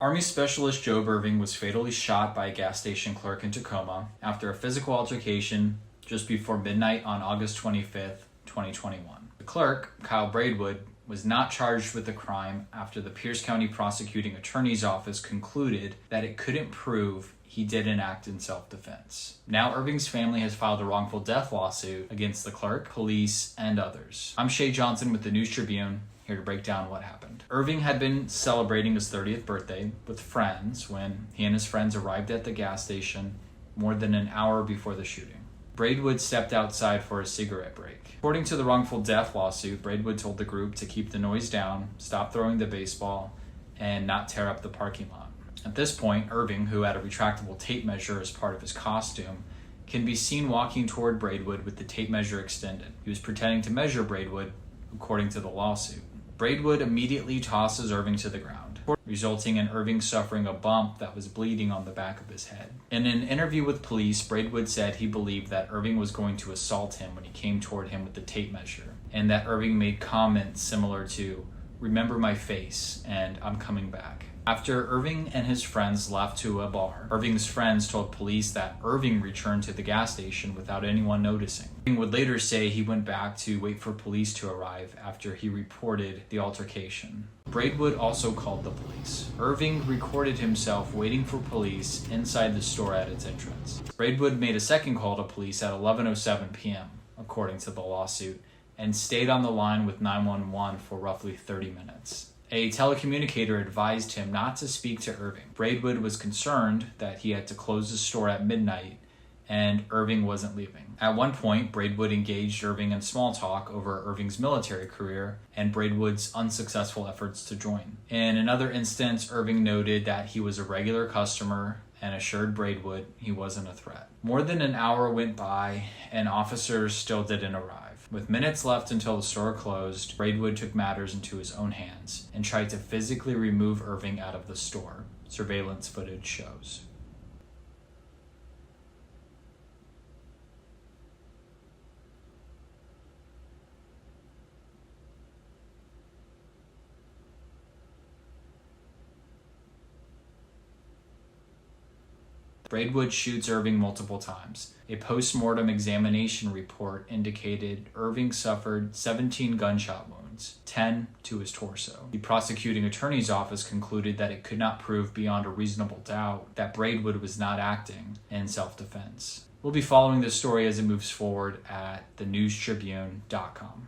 Army Specialist Job Irving was fatally shot by a gas station clerk in Tacoma after a physical altercation just before midnight on August 25th, 2021. The clerk, Kyle Braidwood, was not charged with the crime after the Pierce County Prosecuting Attorney's Office concluded that it couldn't prove he didn't act in self-defense. Now Irving's family has filed a wrongful death lawsuit against the clerk, police, and others. I'm Shay Johnson with the News Tribune, here to break down what happened. Irving had been celebrating his 30th birthday with friends when he and his friends arrived at the gas station more than an hour before the shooting. Braidwood stepped outside for a cigarette break. According to the wrongful death lawsuit, Braidwood told the group to keep the noise down, stop throwing the baseball, and not tear up the parking lot. At this point, Irving, who had a retractable tape measure as part of his costume, can be seen walking toward Braidwood with the tape measure extended. He was pretending to measure Braidwood, according to the lawsuit. Braidwood immediately tosses Irving to the ground, resulting in Irving suffering a bump that was bleeding on the back of his head. In an interview with police, Braidwood said he believed that Irving was going to assault him when he came toward him with the tape measure, and that Irving made comments similar to, "Remember my face," and "I'm coming back." After Irving and his friends left to a bar, Irving's friends told police that Irving returned to the gas station without anyone noticing. Irving would later say he went back to wait for police to arrive after he reported the altercation. Braidwood also called the police. Irving recorded himself waiting for police inside the store at its entrance. Braidwood made a second call to police at 11:07 p.m., according to the lawsuit, and stayed on the line with 911 for roughly 30 minutes. A telecommunicator advised him not to speak to Irving. Braidwood was concerned that he had to close the store at midnight and Irving wasn't leaving. At one point, Braidwood engaged Irving in small talk over Irving's military career and Braidwood's unsuccessful efforts to join. In another instance, Irving noted that he was a regular customer and assured Braidwood he wasn't a threat. More than an hour went by and officers still didn't arrive. With minutes left until the store closed, Braidwood took matters into his own hands and tried to physically remove Irving out of the store, surveillance footage shows. Braidwood shoots Irving multiple times. A post-mortem examination report indicated Irving suffered 17 gunshot wounds, 10 to his torso. The prosecuting attorney's office concluded that it could not prove beyond a reasonable doubt that Braidwood was not acting in self-defense. We'll be following this story as it moves forward at thenewstribune.com.